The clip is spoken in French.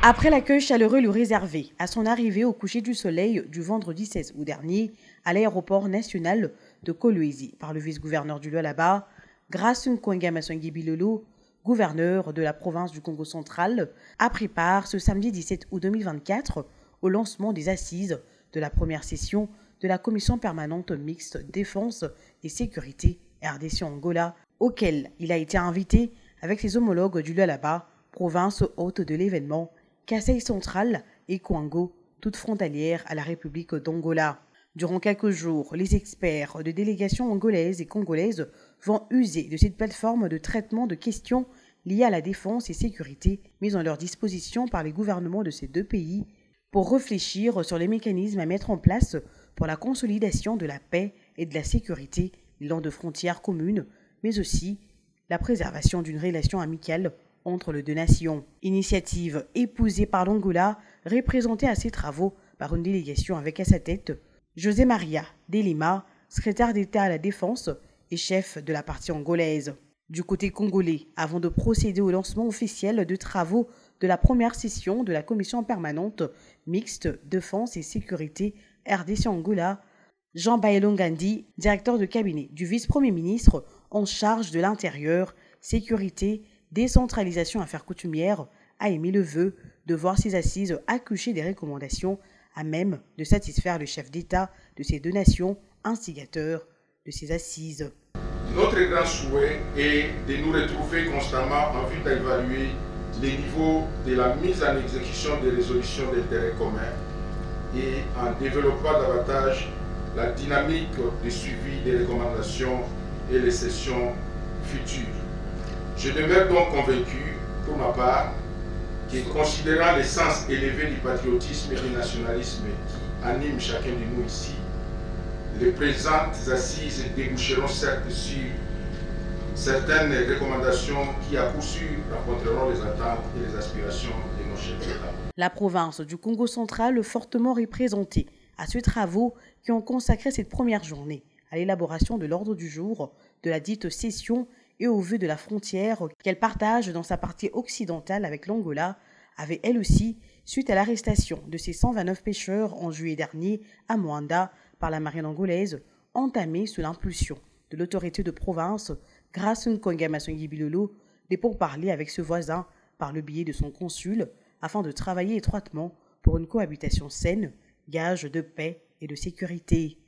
Après l'accueil chaleureux lui réservé à son arrivée au coucher du soleil du vendredi 16 août dernier à l'aéroport national de Kolwezi par le vice-gouverneur du Lualaba, Grace Nkwanga Maswangi Bilolo, gouverneur de la province du Congo central, a pris part ce samedi 17 août 2024 au lancement des assises de la première session de la commission permanente mixte défense et sécurité RDC-Angola, auquel il a été invité avec ses homologues du Lualaba, province hôte de l'événement, Kasai central et Kwango, toutes frontalières à la République d'Angola. Durant quelques jours, les experts de délégations angolaises et congolaises vont user de cette plateforme de traitement de questions liées à la défense et sécurité mises en leur disposition par les gouvernements de ces deux pays pour réfléchir sur les mécanismes à mettre en place pour la consolidation de la paix et de la sécurité le long de frontières communes, mais aussi la préservation d'une relation amicale entre les deux nations. Initiative épousée par l'Angola, représentée à ces travaux par une délégation avec à sa tête José Maria de Lima, secrétaire d'État à la Défense et chef de la partie angolaise. Du côté congolais, avant de procéder au lancement officiel de travaux de la première session de la commission permanente mixte défense et sécurité RDC-Angola, Jean Baelongandi, directeur de cabinet du vice-premier ministre en charge de l'intérieur, sécurité, décentralisation affaires coutumières, a émis le vœu de voir ces assises accoucher des recommandations à même de satisfaire le chef d'État de ces deux nations, instigateurs de ces assises. Notre grand souhait est de nous retrouver constamment en vue d'évaluer les niveaux de la mise en exécution des résolutions d'intérêt commun et en développant davantage la dynamique de suivi des recommandations et les sessions futures. Je demeure donc convaincu, pour ma part, que considérant l'essence élevée du patriotisme et du nationalisme qui anime chacun de nous ici, les présentes assises déboucheront certes sur certaines recommandations qui, à coup sûr, rencontreront les attentes et les aspirations de nos chefs d'État. La province du Congo central, fortement représentée à ces travaux qui ont consacré cette première journée à l'élaboration de l'ordre du jour de la dite session et au vu de la frontière qu'elle partage dans sa partie occidentale avec l'Angola, avait elle aussi, suite à l'arrestation de ces 129 pêcheurs en juillet dernier à Moanda par la marine angolaise, entamé sous l'impulsion de l'autorité de province, Grace Nkwanga Maswangi Bilolo, des pourparlers avec ce voisin par le biais de son consul, afin de travailler étroitement pour une cohabitation saine, gage de paix et de sécurité.